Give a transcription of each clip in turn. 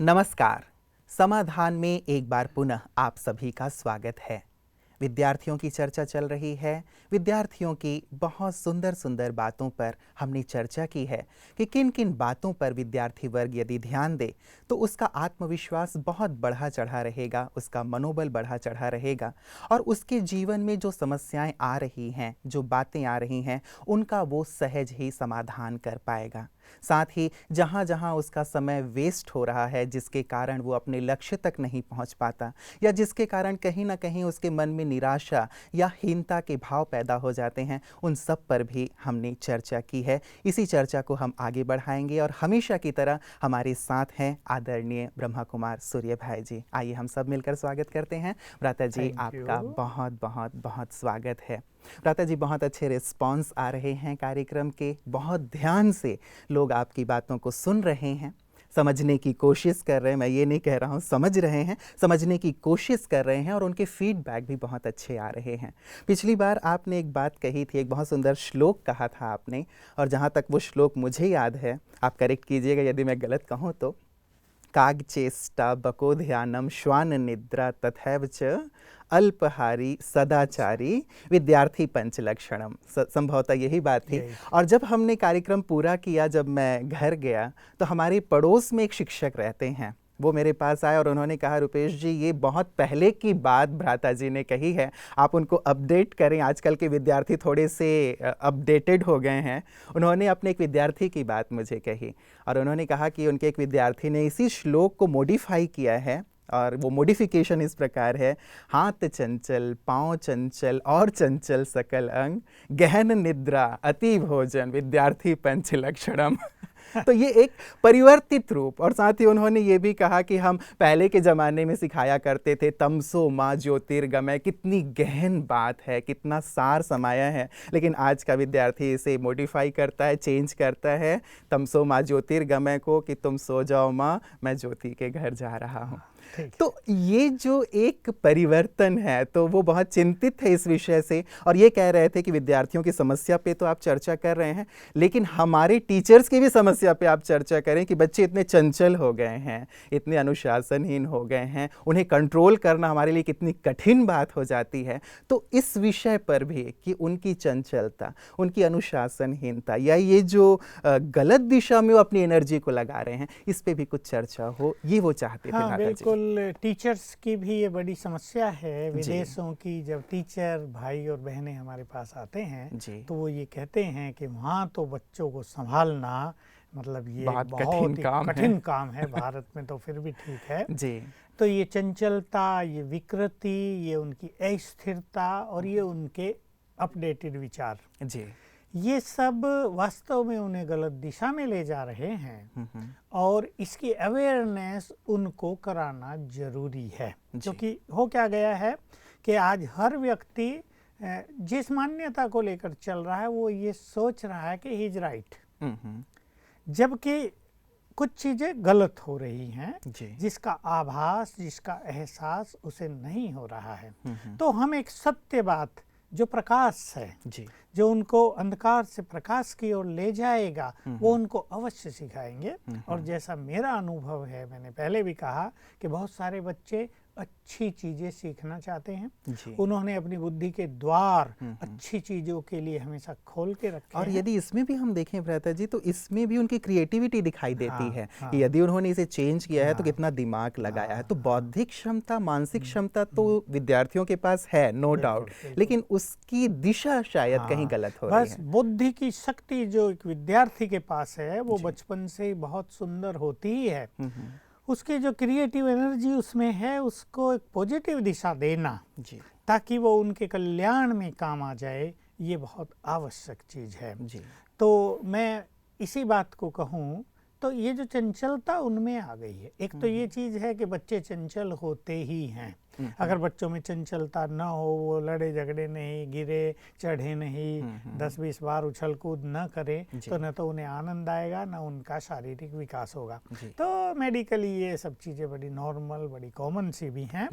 नमस्कार। समाधान में एक बार पुनः आप सभी का स्वागत है। विद्यार्थियों की चर्चा चल रही है। विद्यार्थियों की बहुत सुंदर सुंदर बातों पर हमने चर्चा की है कि किन किन बातों पर विद्यार्थी वर्ग यदि ध्यान दे तो उसका आत्मविश्वास बहुत बढ़ा चढ़ा रहेगा, उसका मनोबल बढ़ा चढ़ा रहेगा और उसके जीवन में जो समस्याएं आ रही हैं, जो बातें आ रही हैं, उनका वो सहज ही समाधान कर पाएगा। साथ ही जहाँ जहाँ उसका समय वेस्ट हो रहा है, जिसके कारण वो अपने लक्ष्य तक नहीं पहुँच पाता या जिसके कारण कहीं ना कहीं उसके मन में निराशा या हीनता के भाव पैदा हो जाते हैं, उन सब पर भी हमने चर्चा की है। इसी चर्चा को हम आगे बढ़ाएंगे और हमेशा की तरह हमारे साथ हैं आदरणीय ब्रह्मा कुमार सूर्य भाई जी। आइए हम सब मिलकर स्वागत करते हैं। भ्राता जी, आपका बहुत बहुत बहुत स्वागत है। भ्राता जी, बहुत अच्छे रिस्पॉन्स आ रहे हैं कार्यक्रम के, बहुत ध्यान से लोग आपकी बातों को सुन रहे हैं, समझने की कोशिश कर रहे हैं। मैं ये नहीं कह रहा हूँ, समझ रहे हैं, समझने की कोशिश कर रहे हैं और उनके फीडबैक भी बहुत अच्छे आ रहे हैं। पिछली बार आपने एक बात कही थी, एक बहुत सुंदर श्लोक कहा था आपने, और जहाँ तक वो श्लोक मुझे याद है, आप करेक्ट कीजिएगा यदि मैं गलत कहूँ तो, कागचेष्टा बकोध्यानम श्वान निद्रा तथैव च अल्पहारी सदाचारी विद्यार्थी पंचलक्षणम। संभवतः यही बात थी। और जब हमने कार्यक्रम पूरा किया, जब मैं घर गया तो हमारे पड़ोस में एक शिक्षक रहते हैं, वो मेरे पास आए और उन्होंने कहा, रुपेश जी ये बहुत पहले की बात भ्राता जी ने कही है, आप उनको अपडेट करें, आजकल के विद्यार्थी थोड़े से अपडेटेड हो गए हैं। उन्होंने अपने एक विद्यार्थी की बात मुझे कही और उन्होंने कहा कि उनके एक विद्यार्थी ने इसी श्लोक को मॉडिफाई किया है और वो मॉडिफिकेशन इस प्रकार है, हाथ चंचल पाँव चंचल और चंचल सकल अंग, गहन निद्रा अति भोजन विद्यार्थी पंच लक्षणम। तो ये एक परिवर्तित रूप। और साथ ही उन्होंने ये भी कहा कि हम पहले के ज़माने में सिखाया करते थे तमसो माँ ज्योतिर्गमय, कितनी गहन बात है, कितना सार समाया है, लेकिन आज का विद्यार्थी इसे मॉडिफाई करता है, चेंज करता है तमसो माँ ज्योतिर्गमय को कि तुम सो जाओ माँ, मैं ज्योति के घर जा रहा हूँ। तो ये जो एक परिवर्तन है, तो वो बहुत चिंतित है इस विषय से और ये कह रहे थे कि विद्यार्थियों की समस्या पे तो आप चर्चा कर रहे हैं, लेकिन हमारे टीचर्स की भी समस्या पे आप चर्चा करें कि बच्चे इतने चंचल हो गए हैं, इतने अनुशासनहीन हो गए हैं, उन्हें कंट्रोल करना हमारे लिए कितनी कठिन बात हो जाती है। तो इस विषय पर भी कि उनकी चंचलता, उनकी अनुशासनहीनता या ये जो गलत दिशा में वो अपनी एनर्जी को लगा रहे हैं, इस पे भी कुछ चर्चा हो, ये वो चाहते थे। हाँ, बिल्कुल। टीचर्स की भी ये बड़ी समस्या है। विदेशों की जब टीचर भाई और बहनें हमारे पास आते हैं तो वो ये कहते हैं कि वहाँ तो बच्चों को संभालना मतलब ये बहुत कठिन काम है। भारत में तो फिर भी ठीक है जी। तो ये चंचलता, ये विकृति, ये उनकी अस्थिरता और ये उनके अपडेटेड विचार जी, ये सब वास्तव में उन्हें गलत दिशा में ले जा रहे हैं और इसकी अवेयरनेस उनको कराना जरूरी है। क्योंकि हो क्या गया है कि आज हर व्यक्ति जिस मान्यता को लेकर चल रहा है वो ये सोच रहा है कि ही इज राइट, जबकि कुछ चीज़ें गलत हो रही हैं जिसका आभास, जिसका एहसास उसे नहीं हो रहा है। तो हम एक सत्य बात जो प्रकाश है जी, जो उनको अंधकार से प्रकाश की ओर ले जाएगा, वो उनको अवश्य सिखाएंगे। और जैसा मेरा अनुभव है, मैंने पहले भी कहा कि बहुत सारे बच्चे अच्छी चीज़ें सीखना चाहते हैं, उन्होंने अपनी बुद्धि के द्वार अच्छी चीज़ों के लिए हमेशा खोल के रखे और यदि इसमें भी हम देखें भ्राता जी, तो इसमें भी उनकी क्रिएटिविटी दिखाई देती है कि यदि उन्होंने इसे चेंज किया है तो कितना दिमाग लगाया है। तो बौद्धिक क्षमता, मानसिक क्षमता तो विद्यार्थियों के पास है, नो डाउट, लेकिन उसकी दिशा शायद कहीं गलत हो रही है। बस बुद्धि की शक्ति जो एक विद्यार्थी के पास है वो बचपन से ही बहुत सुंदर होती ही है। उसकी जो क्रिएटिव एनर्जी उसमें है, उसको एक पॉजिटिव दिशा देना जी, ताकि वो उनके कल्याण में काम आ जाए, ये बहुत आवश्यक चीज़ है जी। तो मैं इसी बात को कहूँ तो ये जो चंचलता उनमें आ गई है। एक तो ये चीज़ है कि बच्चे चंचल होते ही हैं। अगर बच्चों में चंचलता न हो, वो लड़े झगड़े नहीं, गिरे चढ़े नहीं, 10-20 बार उछल कूद न करें, तो न तो उन्हें आनंद आएगा, न उनका शारीरिक विकास होगा। तो मेडिकली ये सब चीज़ें बड़ी नॉर्मल, बड़ी कॉमन सी भी हैं।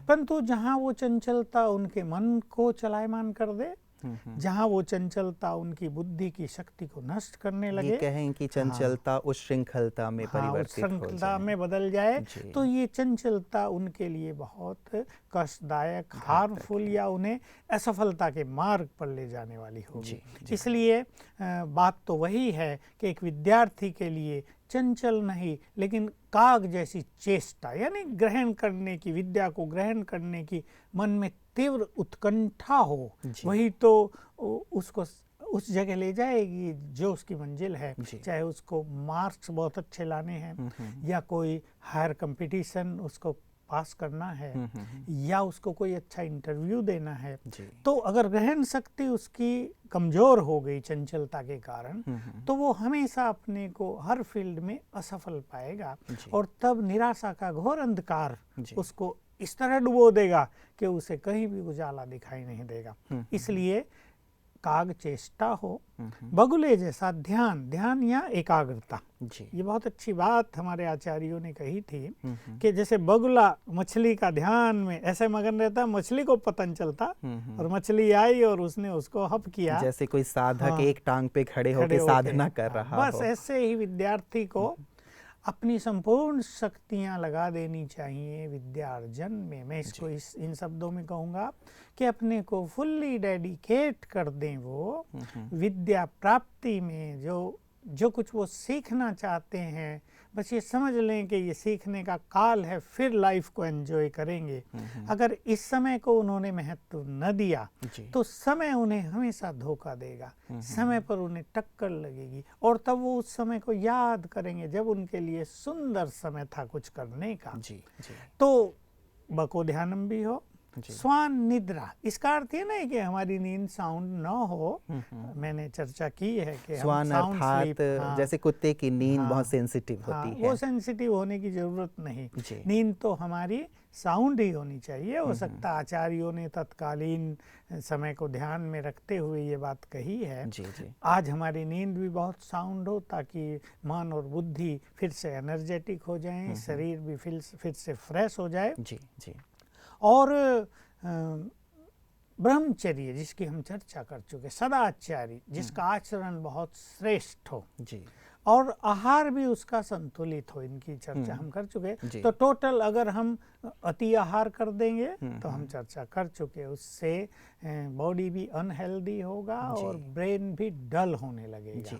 परंतु जहाँ वो चंचलता उनके मन को चलायमान कर दे, जहाँ वो चंचलता उनकी बुद्धि की शक्ति को नष्ट करने लगे, ये कहें कि चंचलता उस श्रृंखलता में परिवर्तित हो जाए, श्रृंखलता में बदल जाए, तो ये चंचलता उनके लिए बहुत कष्टदायक, हार्मफुल या उन्हें असफलता के मार्ग पर ले जाने वाली होगी। इसलिए बात तो वही है कि एक विद्यार्थी के लिए चंचल नहीं लेकिन काग जैसी चेष्टा, यानी ग्रहण करने की, विद्या को ग्रहण करने की मन में तीव्र उत्कंठा हो, वही तो उसको उस जगह ले जाएगी जो उसकी मंजिल है। चाहे उसको मार्क्स बहुत अच्छे लाने हैं या कोई हायर कंपटीशन उसको पास करना है या उसको कोई अच्छा इंटरव्यू देना है, तो अगर ग्रहण शक्ति उसकी कमजोर हो गई चंचलता के कारण, तो वो हमेशा अपने को हर फील्ड में असफल पाएगा और तब निराशा का घोर अंधकार उसको इस तरह डुबो देगा कि उसे कहीं भी उजाला दिखाई नहीं देगा। इसलिए काग चेष्टा हो, बगुले जैसा ध्यान, ध्यान या एकाग्रता। ये बहुत अच्छी बात हमारे आचार्यों ने कही थी कि जैसे बगुला मछली का ध्यान में ऐसे मगन रहता, मछली को पता चलता और मछली आई और उसने उसको हप किया, जैसे कोई साधक एक टांग पे खड़े होकर साधना कर रहा हो। बस ऐसे ही विद्यार्थी को अपनी संपूर्ण शक्तियां लगा देनी चाहिए विद्यार्जन में। मैं इसको इन शब्दों में कहूँगा कि अपने को फुल्ली डेडिकेट कर दें वो विद्या प्राप्ति में। जो कुछ वो सीखना चाहते हैं, बस ये समझ लें कि ये सीखने का काल है, फिर लाइफ को एंजॉय करेंगे। अगर इस समय को उन्होंने महत्व न दिया तो समय उन्हें हमेशा धोखा देगा, समय पर उन्हें टक्कर लगेगी और तब वो उस समय को याद करेंगे जब उनके लिए सुंदर समय था कुछ करने का। तो बको ध्यानम भी हो, स्वान निद्रा, इसका अर्थ ये नहीं कि हमारी नींद साउंड न हो। मैंने चर्चा की है कि स्वान अर्थात जैसे कुत्ते की नींद बहुत सेंसिटिव होती है, वो सेंसिटिव होने की जरूरत नहीं। नींद तो हमारी साउंड ही होनी चाहिए। हो सकता आचार्यों ने तत्कालीन समय को ध्यान में रखते हुए ये बात कही है। आज हमारी नींद भी बहुत साउंड हो ताकि मन और बुद्धि फिर से एनर्जेटिक हो जाए, शरीर भी फिर से फ्रेश हो जाए। और ब्रह्मचर्य जिसकी हम चर्चा कर चुके, सदाचारी जिसका आचरण बहुत श्रेष्ठ हो और आहार भी उसका संतुलित हो, इनकी चर्चा हम कर चुके। तो टोटल अगर हम अति आहार कर देंगे तो हम चर्चा कर चुके, उससे बॉडी भी अनहेल्दी होगा और ब्रेन भी डल होने लगेगा।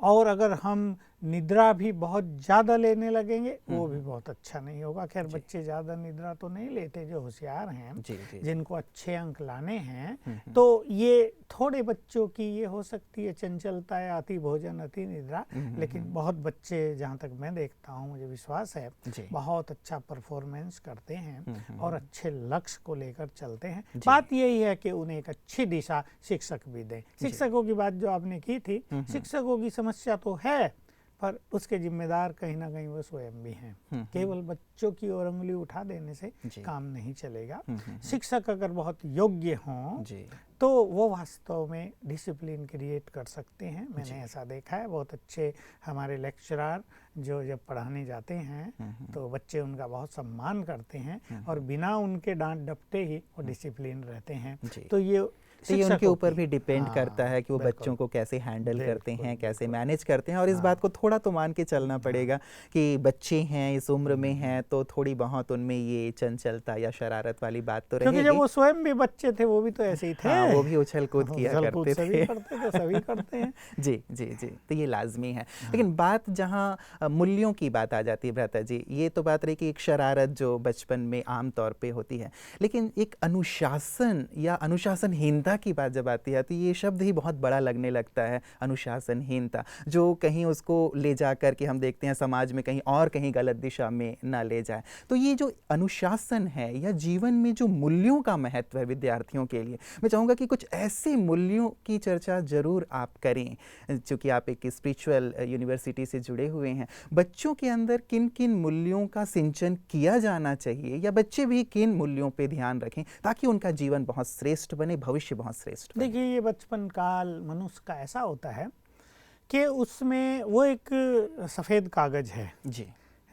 और अगर हम निद्रा भी बहुत ज़्यादा लेने लगेंगे वो भी बहुत अच्छा नहीं होगा। खैर बच्चे ज़्यादा निद्रा तो नहीं लेते जो होशियार हैं, जिनको अच्छे अंक लाने हैं। तो ये थोड़े बच्चों की ये हो सकती है चंचलता या अति भोजन, अति निद्रा, लेकिन बहुत बच्चे जहाँ तक मैं देखता हूँ, मुझे विश्वास है, बहुत अच्छा परफॉर्मेंस करते हैं और अच्छे लक्ष्य को लेकर चलते हैं। बात यही है कि उन्हें एक अच्छी दिशा शिक्षक भी दें। शिक्षकों की बात जो आपने की थी, शिक्षकों की समस्या तो है पर उसके जिम्मेदार कहीं ना कहीं वो स्वयं भी हैं। केवल बच्चों की ओर उंगली उठा देने से काम नहीं चलेगा। शिक्षक अगर बहुत योग्य हों तो वो वास्तव में डिसिप्लिन क्रिएट कर सकते हैं। मैंने ऐसा देखा है, बहुत अच्छे हमारे लेक्चरर जो जब पढ़ाने जाते हैं तो बच्चे उनका बहुत सम्मान करते हैं और बिना उनके डांट डपटे ही वो डिसिप्लिन रहते हैं। तो ये उनके ऊपर भी डिपेंड करता है कि वो बच्चों को कैसे हैंडल करते हैं, कैसे मैनेज करते हैं। और इस बात को थोड़ा तो मान के चलना पड़ेगा कि बच्चे हैं, इस उम्र में हैं, तो थोड़ी बहुत उनमें ये चंचलता या शरारत वाली बात तो रहेगी। क्योंकि जब वो स्वयं भी बच्चे थे वो भी तो ऐसे ही थे। वो भी उछल कूद किया करते थे। सभी करते हैं। जी जी जी, तो ये लाजमी है। लेकिन बात जहाँ मूल्यों की बात आ जाती है भ्राता जी, ये तो बात रही कि एक शरारत जो बचपन में आम तौर पे होती है, लेकिन एक अनुशासन या अनुशासनहीनता की बात जब आती है तो ये शब्द ही बहुत बड़ा लगने लगता है। अनुशासनहीनता जो कहीं उसको ले जा कर के हम देखते हैं समाज में कहीं और कहीं गलत दिशा में ना ले जाए। तो ये जो अनुशासन है या जीवन में जो मूल्यों का महत्व है विद्यार्थियों के लिए, मैं चाहूँगा कि कुछ ऐसे मूल्यों की चर्चा ज़रूर आप करें। चूँकि आप एक स्पिरिचुअल यूनिवर्सिटी से जुड़े हुए हैं, बच्चों के अंदर किन किन मूल्यों का सिंचन किया जाना चाहिए या बच्चे भी किन मूल्यों पे ध्यान रखें ताकि उनका जीवन बहुत श्रेष्ठ बने, भविष्य बहुत श्रेष्ठ बने? देखिए, ये बचपन काल मनुष्य का ऐसा होता है कि उसमें वो एक सफ़ेद कागज़ है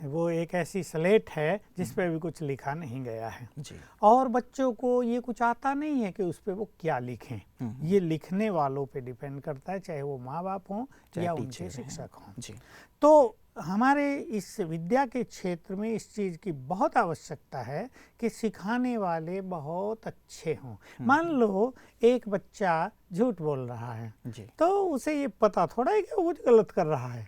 वो एक ऐसी स्लेट है जिस पे भी कुछ लिखा नहीं गया है जी। और बच्चों को ये कुछ आता नहीं है कि उस पे वो क्या लिखें। ये लिखने वालों पे डिपेंड करता है, चाहे वो माँ बाप हों या उनके शिक्षक हों। जी। तो हमारे इस विद्या के क्षेत्र में इस चीज़ की बहुत आवश्यकता है कि सिखाने वाले बहुत अच्छे हों। मान लो एक बच्चा झूठ बोल रहा है जी। तो उसे ये पता थोड़ा है कि वो कुछ गलत कर रहा है।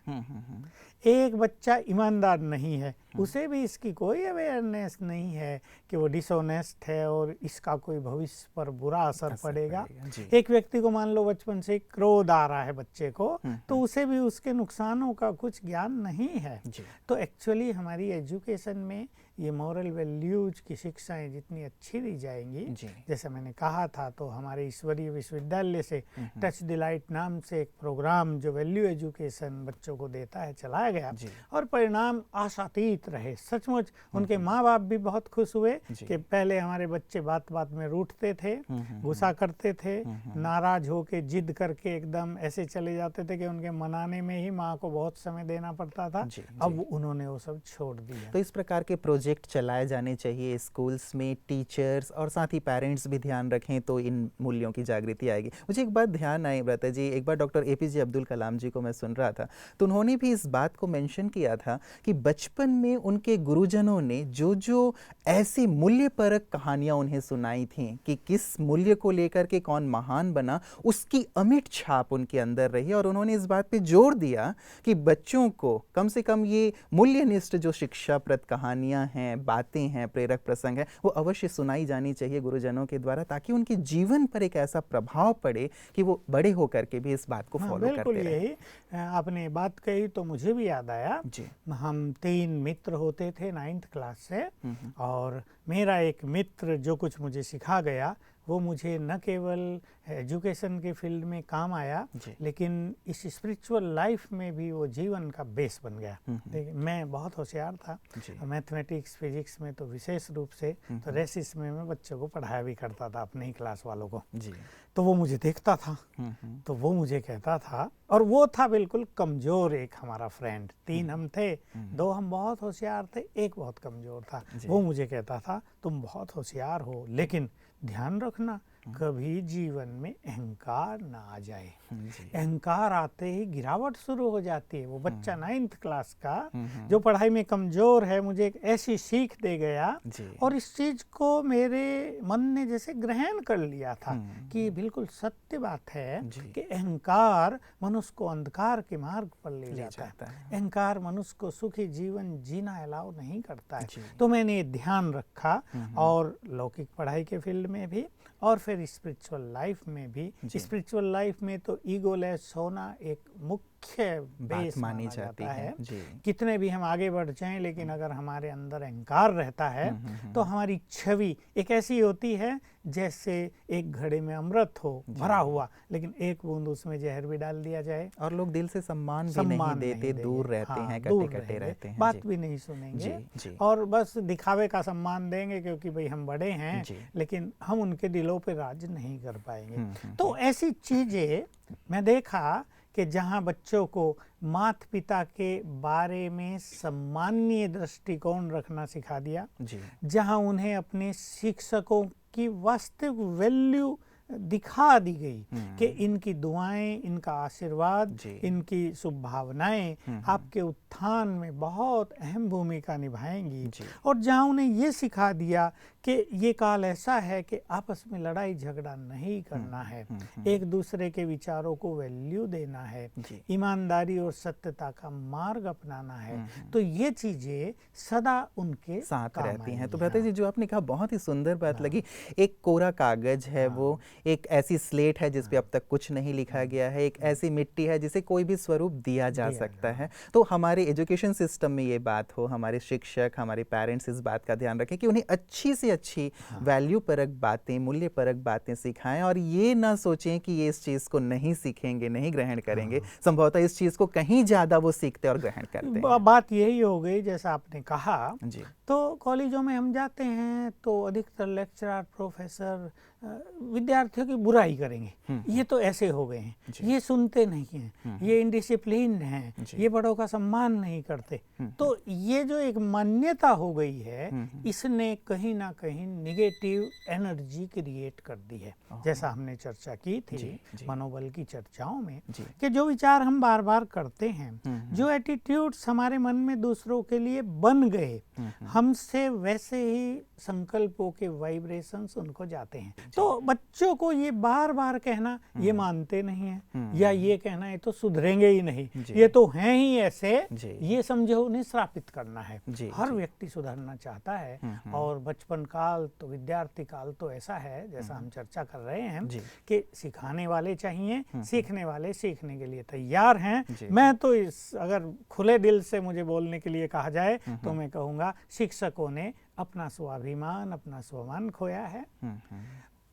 एक बच्चा ईमानदार नहीं है, उसे भी इसकी कोई अवेयरनेस नहीं है कि वो डिसऑनेस्ट है और इसका कोई भविष्य पर बुरा असर पड़ेगा। एक व्यक्ति को मान लो बचपन से क्रोध आ रहा है बच्चे को, तो उसे भी उसके नुकसानों का कुछ ज्ञान नहीं है। तो एक्चुअली हमारी एजुकेशन में ये मॉरल वैल्यूज की शिक्षाएं जितनी अच्छी दी जाएंगी, जैसे मैंने कहा था, तो हमारे ईश्वरीय विश्वविद्यालय से टच द लाइट नाम से एक प्रोग्राम जो वैल्यू एजुकेशन बच्चों को देता है चलाया गया और परिणाम आशातीत रहे। सचमुच उनके माँ बाप भी बहुत खुश हुए कि पहले हमारे बच्चे बात बात में रूठते थे, गुस्सा करते थे, नाराज होके जिद करके एकदम ऐसे चले जाते थे कि उनके मनाने में ही माँ को बहुत समय देना पड़ता था। अब उन्होंने वो सब छोड़ दिया। तो इस प्रकार के प्रोजेक्ट चलाए जाने चाहिए स्कूल्स में, टीचर्स और साथ ही पेरेंट्स भी ध्यान रखें तो इन मूल्यों की जागृति आएगी। मुझे एक बात ध्यान आई व्रता जी, एक बार डॉक्टर APJ अब्दुल कलाम जी को मैं सुन रहा था तो उन्होंने भी इस बात को मेंशन किया था कि बचपन में उनके गुरुजनों ने जो जो ऐसी मूल्यपरक कहानियां उन्हें सुनाई थी कि किस मूल्य को लेकर के कौन महान बना, उसकी अमिट छाप उनके अंदर रही और उन्होंने इस बात पे जोर दिया कि बच्चों को कम से कम ये मूल्यनिष्ठ जो शिक्षाप्रद कहानियां हैं, बातें हैं, प्रेरक प्रसंग है, वो अवश्य सुनाई जानी चाहिए गुरुजनों के द्वारा, ताकि उनके जीवन पर एक ऐसा प्रभाव पड़े कि वो बड़े होकर के भी इस बात को फॉलो करते रहें। बिल्कुल यही आपने बात कही तो मुझे भी याद आया। हम 3 मित्र होते थे 9th क्लास से और मेरा एक मित्र जो कुछ मुझे सिखा गया वो मुझे न केवल एजुकेशन के फील्ड में काम आया लेकिन इस स्पिरिचुअल लाइफ में भी वो जीवन का बेस बन गया। मैं बहुत होशियार था, मैथमेटिक्स फिजिक्स में तो विशेष रूप से, तो रेसिस में मैं बच्चों को पढ़ाया भी करता था अपने ही क्लास वालों को। तो वो मुझे देखता था तो वो मुझे कहता था, और वो था बिल्कुल कमज़ोर एक हमारा फ्रेंड, 3 हम थे, 2 हम बहुत होशियार थे, एक बहुत कमज़ोर था। वो मुझे कहता था तुम बहुत होशियार हो लेकिन ध्यान रखना कभी जीवन में अहंकार ना आ जाए। अहंकार आते ही गिरावट शुरू हो जाती है। वो बच्चा 9th क्लास का जो पढ़ाई में कमजोर है मुझे एक ऐसी सीख दे गया और इस चीज को मेरे मन ने जैसे ग्रहण कर लिया था कि बिल्कुल सत्य बात है कि अहंकार मनुष्य को अंधकार के मार्ग पर ले जाता है। अहंकार मनुष्य को सुखी जीवन जीना अलाउ नहीं करता है। तो मैंने ध्यान रखा और लौकिक पढ़ाई के फील्ड में भी और फिर स्पिरिचुअल लाइफ में भी। स्पिरिचुअल लाइफ में तो ईगोलेस होना एक मुख्य बेस मानी जाती है। कितने भी हम आगे बढ़ जाएं लेकिन अगर हमारे अंदर अहंकार रहता है तो हमारी छवि एक ऐसी होती है जैसे एक घड़े में अमृत हो भरा हुआ लेकिन एक बूंद उसमें जहर भी डाल दिया जाए और लोग दिल से सम्मान भी नहीं देते, दूर रहते हैं, कटे रहते हैं, बात भी नहीं सुनेंगे और बस दिखावे का सम्मान देंगे क्योंकि भाई हम बड़े हैं, लेकिन हम उनके दिलों पे राज नहीं कर पाएंगे। तो ऐसी चीजें मैं देखा कि जहाँ बच्चों को माता पिता के बारे में सम्मानीय दृष्टिकोण रखना सिखा दिया, जहाँ उन्हें अपने शिक्षकों की वास्तविक वैल्यू दिखा दी गई कि इनकी दुआएं, इनका आशीर्वाद, इनकी शुभ भावनाएं आपके उत्थान में बहुत अहम भूमिका निभाएंगी, और जहाँ उन्हें ये सिखा दिया कि ये काल ऐसा है कि आपस में लड़ाई झगड़ा नहीं करना है, एक दूसरे के विचारों को वैल्यू देना है, ईमानदारी और सत्यता का मार्ग अपनाना है, तो ये चीजें सदा उनके साथ रहती हैं। तो भ्राता जी जो आपने कहा बहुत ही सुंदर बात लगी। एक कोरा कागज है, वो एक ऐसी स्लेट है जिस पे अब तक कुछ नहीं लिखा गया है, एक ऐसी मिट्टी है जिसे कोई भी स्वरूप दिया जा सकता है। तो हमारे एजुकेशन सिस्टम में ये बात हो, हमारे शिक्षक, हमारे पेरेंट्स इस बात का ध्यान रखें कि उन्हें अच्छी से अच्छी वैल्यू परक बातें, मूल्य परक बातें सिखाएं और ये ना सोचें कि ये इस चीज़ को नहीं सीखेंगे, नहीं ग्रहण करेंगे। संभवतः इस चीज़ को कहीं ज़्यादा वो सीखते और ग्रहण करते हैं। बात यही हो गई जैसा आपने कहा। तो कॉलेजों में हम जाते हैं तो अधिकतर लेक्चरर, प्रोफेसर विद्यार्थियों की बुराई करेंगे, ये तो ऐसे हो गए हैं, ये सुनते नहीं हैं, ये इनडिसिप्लिन हैं, ये बड़ों का सम्मान नहीं करते। तो ये जो एक मान्यता हो गई है, इसने कहीं ना कहीं निगेटिव एनर्जी क्रिएट कर दी है। जैसा हमने चर्चा की थी मनोबल की चर्चाओं में कि जो विचार हम बार बार करते हैं, जो एटीट्यूड्स हमारे मन में दूसरों के लिए बन गए, हमसे वैसे ही संकल्पों के वाइब्रेशंस उनको जाते हैं। तो बच्चों को ये बार बार कहना ये मानते नहीं है, या ये कहना है तो सुधरेंगे ही नहीं, ये तो हैं ही ऐसे, ये समझो उन्हें श्रापित करना है। हर व्यक्ति सुधरना चाहता है, और बचपन काल तो विद्यार्थी काल तो ऐसा है, जैसा हम चर्चा कर रहे हैं कि सिखाने वाले चाहिए, सीखने वाले सीखने के लिए तैयार हैं। मैं तो अगर खुले दिल से मुझे बोलने के लिए कहा जाए तो मैं कहूँगा शिक्षकों ने अपना स्वाभिमान, अपना स्वमान खोया है।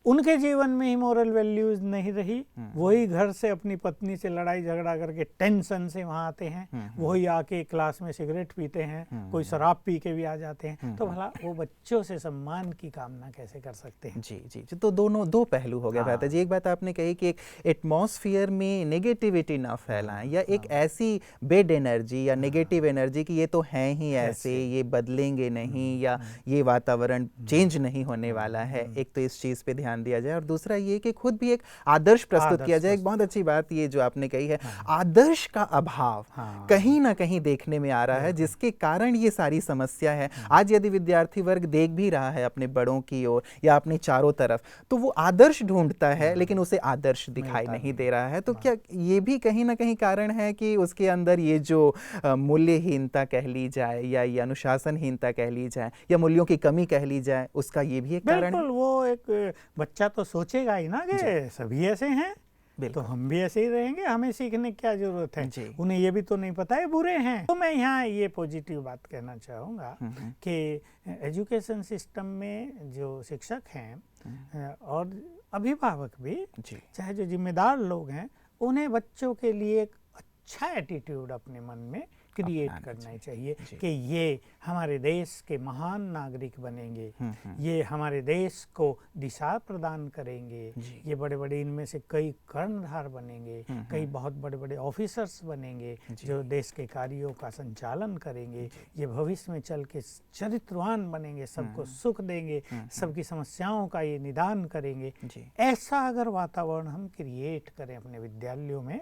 उनके जीवन में ही मोरल वैल्यूज नहीं रही, वही घर से अपनी पत्नी से लड़ाई झगड़ा करके टेंशन से वहाँ आते हैं, वही आके क्लास में सिगरेट पीते हैं, कोई शराब पी के भी आ जाते हैं। तो भला वो बच्चों से सम्मान की कामना कैसे कर सकते हैं? जी जी जी। तो दोनों दो पहलू हो गया भ्राता जी। एक बात आपने कही कि एक एटमॉस्फेयर में नेगेटिविटी ना फैलाएं, या एक ऐसी बेड एनर्जी या नेगेटिव एनर्जी कि ये तो हैं ही ऐसे, ये बदलेंगे नहीं, या ये वातावरण चेंज नहीं होने वाला है। एक तो इस चीज़ पे ध्यान दिया जाए, और दूसरा ये कि खुद भी एक आदर्श प्रस्तुत किया जाए। एक बहुत अच्छी बात ये जो आपने कही है, आदर्श का अभाव कहीं ना कहीं देखने में आ रहा है, जिसके कारण ये सारी समस्या है। आज यदि विद्यार्थी वर्ग देख भी रहा है अपने बड़ों की ओर या अपने चारों तरफ, तो वो आदर्श ढूंढता है, लेकिन उसे आदर्श दिखाई नहीं दे रहा है। तो क्या ये भी कहीं ना कहीं कारण है कि उसके अंदर ये जो मूल्यहीनता कह ली जाए, या ये अनुशासनहीनता कह ली जाए, या मूल्यों की कमी कह ली जाए, उसका ये भी एक कारण है? वो एक बच्चा तो सोचेगा ही ना कि सभी ऐसे हैं, तो हम भी ऐसे ही रहेंगे, हमें सीखने की क्या जरूरत है। उन्हें ये भी तो नहीं पता है बुरे हैं। तो मैं यहाँ ये पॉजिटिव बात कहना चाहूँगा कि एजुकेशन सिस्टम में जो शिक्षक हैं और अभिभावक भी, चाहे जो जिम्मेदार लोग हैं, उन्हें बच्चों के लिए एक अच्छा एटीट्यूड अपने मन में क्रिएट करना चाहिए कि ये हमारे देश के महान नागरिक बनेंगे, ये हमारे देश को दिशा प्रदान करेंगे, ये बड़े बड़े इनमें से कई कर्णधार बनेंगे, कई बहुत बड़े बड़े ऑफिसर्स बनेंगे जो देश के कार्यों का संचालन करेंगे, ये भविष्य में चल के चरित्रवान बनेंगे, सबको सुख देंगे, सबकी समस्याओं का ये निदान करेंगे। ऐसा अगर वातावरण हम क्रिएट करें अपने विद्यालयों में,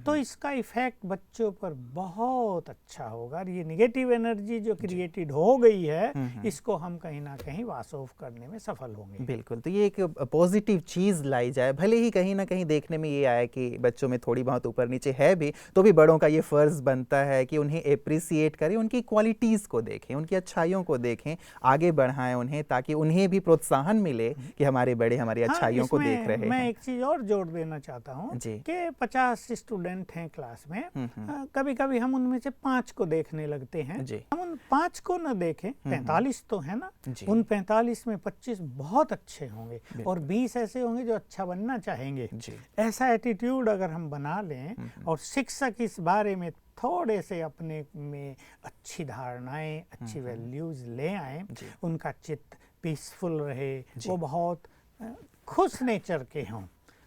तो इसका इफेक्ट बच्चों पर बहुत अच्छा होगा। और ये निगेटिव एनर्जी जो क्रिएटेड हो गई है, इसको हम कहीं ना कहीं वाश ऑफ करने में सफल होंगे। बिल्कुल। तो ये एक पॉजिटिव चीज़ लाई जाए, भले ही कहीं ना कहीं देखने में ये आए कि बच्चों में थोड़ी बहुत ऊपर नीचे है भी, तो भी बड़ों का ये फ़र्ज़ बनता है कि उन्हें एप्रिसिएट करें, उनकी क्वालिटीज़ को देखें, उनकी अच्छाइयों को देखें, आगे बढ़ाएं उन्हें, ताकि उन्हें भी प्रोत्साहन मिले कि हमारे बड़े हमारी अच्छाइयों को देख रहे हैं। मैं एक चीज़ और जोड़ देना चाहता हूँ कि 50 स्टूडेंट हैं क्लास में, कभी कभी हम उनमें से 5 को देखने लगते हैं। हम उन 5 को न देखें, 45 तो है ना, उन 45 में 25 बहुत अच्छे होंगे और 20 ऐसे होंगे जो अच्छा बनना चाहेंगे। ऐसा एटीट्यूड अगर हम बना लें और शिक्षक इस बारे में थोड़े से अपने में अच्छी धारणाएं, अच्छी वैल्यूज ले आए, उनका चित्त पीसफुल रहे, वो बहुत खुश नेचर के हों,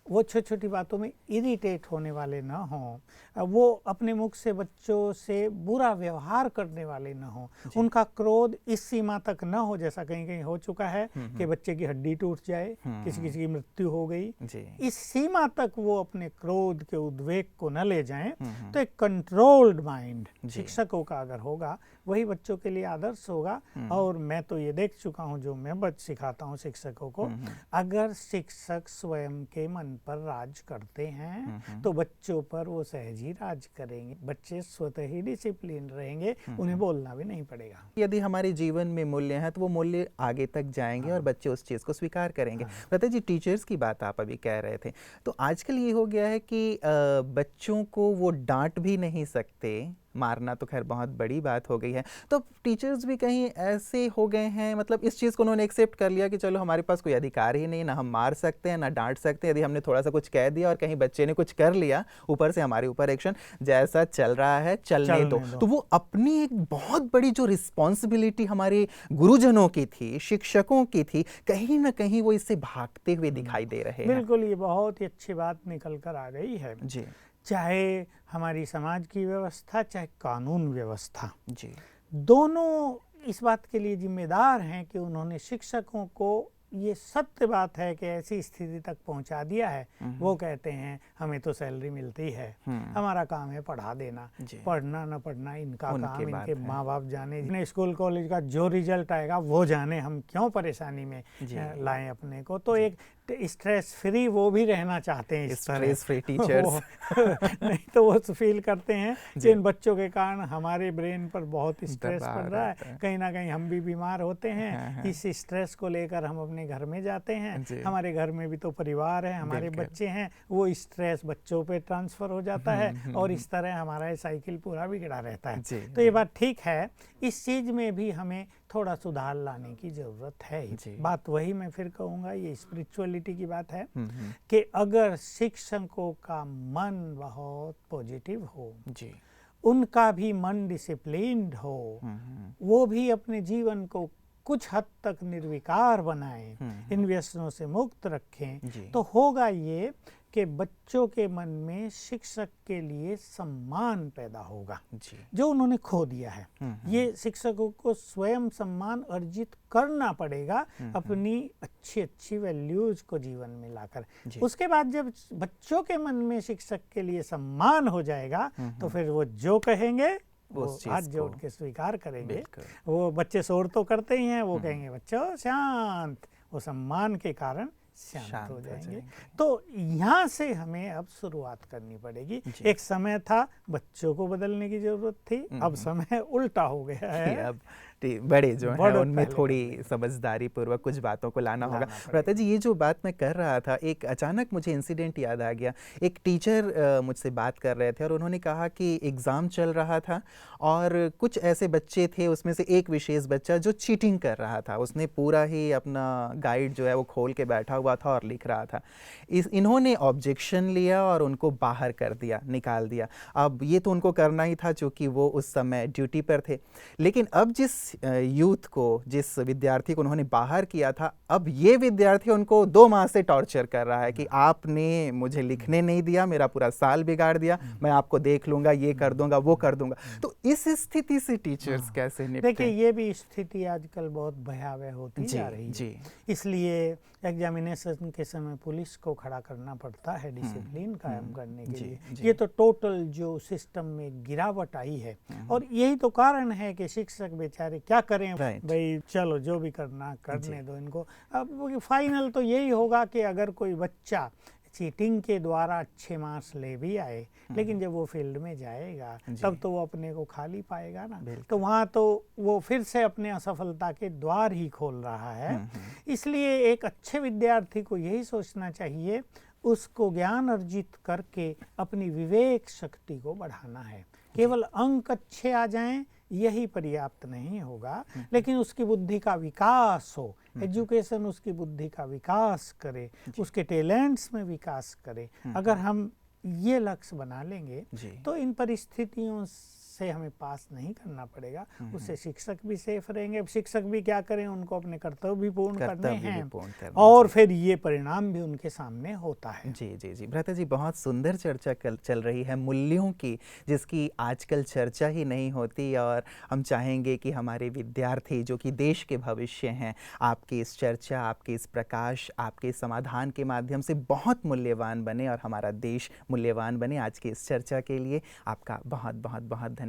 वो छोटी छोटी बातों में इरिटेट होने वाले ना हों, वो अपने मुख से बच्चों से बुरा व्यवहार करने वाले ना हों, उनका क्रोध इस सीमा तक ना हो जैसा कहीं कहीं हो चुका है कि बच्चे की हड्डी टूट जाए, किसी किसी की मृत्यु हो गई, इस सीमा तक वो अपने क्रोध के उद्वेग को न ले जाएं। तो एक कंट्रोल्ड माइंड शिक्षकों का अगर होगा, वही बच्चों के लिए आदर्श होगा। और मैं तो ये देख चुका हूँ, जो मैं सिखाता हूँ शिक्षकों को, अगर शिक्षक स्वयं के मन पर राज करते हैं तो बच्चों पर वो सहज ही राज करेंगे, बच्चे स्वतः ही डिसिप्लिन रहेंगे, उन्हें बोलना भी नहीं पड़ेगा। यदि हमारे जीवन में मूल्य हैं तो वो मूल्य आगे तक जाएंगे और बच्चे उस चीज़ को स्वीकार करेंगे। पता जी, टीचर्स की बात आप अभी कह रहे थे, तो आजकल ये हो गया है कि बच्चों को वो डांट भी नहीं सकते, मारना तो खैर बहुत बड़ी बात हो गई है। तो टीचर्स भी कहीं ऐसे हो गए हैं, मतलब इस चीज़ को उन्होंने एक्सेप्ट कर लिया कि चलो हमारे पास कोई अधिकार ही नहीं, ना हम मार सकते हैं ना डांट सकते हैं। यदि हमने थोड़ा सा कुछ कह दिया और कहीं बच्चे ने कुछ कर लिया, ऊपर से हमारे ऊपर एक्शन, जैसा चल रहा है चलने दो। तो वो अपनी एक बहुत बड़ी जो रिस्पॉन्सिबिलिटी हमारे गुरुजनों की थी, शिक्षकों की थी, कहीं ना कहीं वो इससे भागते हुए दिखाई दे रहे हैं। बिल्कुल, ये बहुत ही अच्छी बात निकल कर आ गई है जी। चाहे हमारी समाज की व्यवस्था, चाहे कानून व्यवस्था, जी, दोनों इस बात के लिए जिम्मेदार हैं कि उन्होंने शिक्षकों को ये सत्य बात है कि ऐसी स्थिति तक पहुंचा दिया है। वो कहते हैं हमें तो सैलरी मिलती है, हमारा काम है पढ़ा देना, पढ़ना न पढ़ना इनका काम, इनके माँ बाप जाने, स्कूल कॉलेज का जो रिजल्ट आएगा वो जाने, हम क्यों परेशानी में लाएं अपने को। तो एक स्ट्रेस फ्री वो भी रहना चाहते हैं, स्ट्रेस फ्री टीचर्स नहीं तो वो फील करते हैं कि इन बच्चों के कारण हमारे ब्रेन पर बहुत स्ट्रेस पड़ रहा है, कहीं ना कहीं हम भी बीमार होते हैं। इस स्ट्रेस को लेकर हम अपने घर में जाते हैं, हमारे घर में भी तो परिवार है, हमारे बच्चे हैं, वो स्ट्रेस बच्चों पे ट्रांसफर हो जाता है और इस तरह हमारा साइकिल पूरा बिगड़ा रहता है। तो ये बात ठीक है, इस चीज में भी हमें थोड़ा सुधार लाने की जरूरत है। बात वही मैं फिर कहूँगा, ये स्पिरिचुअलिटी की बात है कि अगर शिक्षकों का मन बहुत पॉजिटिव हो, उनका भी मन डिसिप्लिन्ड हो, वो भी अपने जीवन को कुछ हद तक निर्विकार बनाएं, इन व्यसनों से मुक्त रखें, तो होगा ये कि बच्चों के मन में शिक्षक के लिए सम्मान पैदा होगा जो उन्होंने खो दिया है। ये शिक्षकों को स्वयं सम्मान अर्जित करना पड़ेगा अपनी अच्छी अच्छी वैल्यूज को जीवन में लाकर। उसके बाद जब बच्चों के मन में शिक्षक के लिए सम्मान हो जाएगा तो फिर वो जो कहेंगे वो हाथ जोड़ के स्वीकार करेंगे। वो बच्चे शोर तो करते ही हैं, वो कहेंगे बच्चों शांत, वो सम्मान के कारण शांत हो जाएंगे। तो यहाँ से हमें अब शुरुआत करनी पड़ेगी। एक समय था बच्चों को बदलने की जरूरत थी, अब समय उल्टा हो गया है। अब बड़े जो हैं उनमें थोड़ी समझदारी पूर्वक कुछ बातों को लाना होगा। भ्राता जी, ये जो बात मैं कर रहा था, एक अचानक मुझे इंसिडेंट याद आ गया। एक टीचर मुझसे बात कर रहे थे और उन्होंने कहा कि एग्ज़ाम चल रहा था और कुछ ऐसे बच्चे थे, उसमें से एक विशेष बच्चा जो चीटिंग कर रहा था। उसने पूरा ही अपना गाइड जो है वो खोल के बैठा हुआ था और लिख रहा था। इन्होंने ऑब्जेक्शन लिया और उनको बाहर कर दिया, निकाल दिया। अब ये तो उनको करना ही था चूँकि वो उस समय ड्यूटी पर थे, लेकिन अब जिस यूथ को, जिस विद्यार्थी को उन्होंने बाहर किया था, अब ये विद्यार्थी उनको 2 माह से टॉर्चर कर रहा है कि आपने मुझे लिखने नहीं दिया, मेरा पूरा साल बिगाड़ दिया, मैं आपको देख लूंगा, ये कर दूंगा, वो कर दूंगा। तो इस स्थिति से टीचर्स कैसे निपटें? देखिए, ये भी स्थिति आजकल बहुत भयावह होती जा रही है। इसलिए एग्जामिनेशन के समय पुलिस को खड़ा करना पड़ता है डिसिप्लिन कायम करने के लिए। ये तो टोटल जो सिस्टम में गिरावट आई है और यही तो कारण है कि शिक्षक बेचारे क्या करें भाई, चलो जो भी करना करने दो इनको। अब फाइनल तो यही होगा कि अगर कोई बच्चा चीटिंग के द्वारा अच्छे मार्क्स ले भी आए, लेकिन जब वो फील्ड में जाएगा तब तो वो अपने को खाली पाएगा ना। तो वहाँ तो वो फिर से अपने असफलता के द्वार ही खोल रहा है। इसलिए एक अच्छे विद्यार्थी को यही सोचना चाहिए, उसको ज्ञान अर्जित करके अपनी विवेक शक्ति को बढ़ाना है। केवल अंक अच्छे आ जाएं यही पर्याप्त नहीं होगा, लेकिन उसकी बुद्धि का विकास हो, एजुकेशन उसकी बुद्धि का विकास करे, उसके टैलेंट्स में विकास करे। अगर हम ये लक्ष्य बना लेंगे तो इन परिस्थितियों से हमें पास नहीं करना पड़ेगा। उससे शिक्षक भी सेफ रहेंगे। शिक्षक भी क्या करें, उनको अपने कर्तव्य भी पूर्ण करने हैं और फिर ये परिणाम भी उनके सामने होता है। जी जी जी भ्राता जी, बहुत सुंदर चर्चा चल रही है मूल्यों की, जिसकी आजकल चर्चा ही नहीं होती। और हम चाहेंगे कि हमारे विद्यार्थी जो कि देश के भविष्य हैं, आपकी इस चर्चा, आपके इस प्रकाश, आपके समाधान के माध्यम से बहुत मूल्यवान बने और हमारा देश मूल्यवान बने। आज की इस चर्चा के लिए आपका बहुत बहुत बहुत धन्यवाद।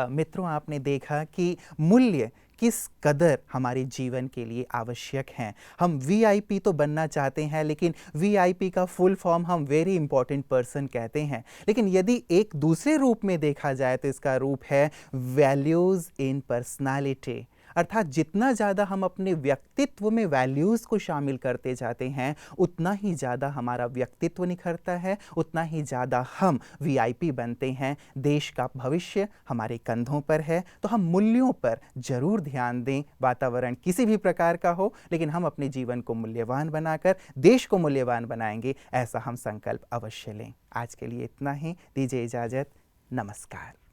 मित्रों, आपने देखा कि मूल्य किस कदर हमारे जीवन के लिए आवश्यक हैं। हम वीआईपी तो बनना चाहते हैं, लेकिन वीआईपी का फुल फॉर्म हम वेरी इंपॉर्टेंट पर्सन कहते हैं। लेकिन यदि एक दूसरे रूप में देखा जाए तो इसका रूप है वैल्यूज़ इन पर्सनालिटी। अर्थात जितना ज़्यादा हम अपने व्यक्तित्व में वैल्यूज़ को शामिल करते जाते हैं, उतना ही ज़्यादा हमारा व्यक्तित्व निखरता है, उतना ही ज़्यादा हम वीआईपी बनते हैं। देश का भविष्य हमारे कंधों पर है, तो हम मूल्यों पर ज़रूर ध्यान दें। वातावरण किसी भी प्रकार का हो, लेकिन हम अपने जीवन को मूल्यवान बनाकर देश को मूल्यवान बनाएंगे, ऐसा हम संकल्प अवश्य लें। आज के लिए इतना ही, दीजिए इजाज़त। नमस्कार।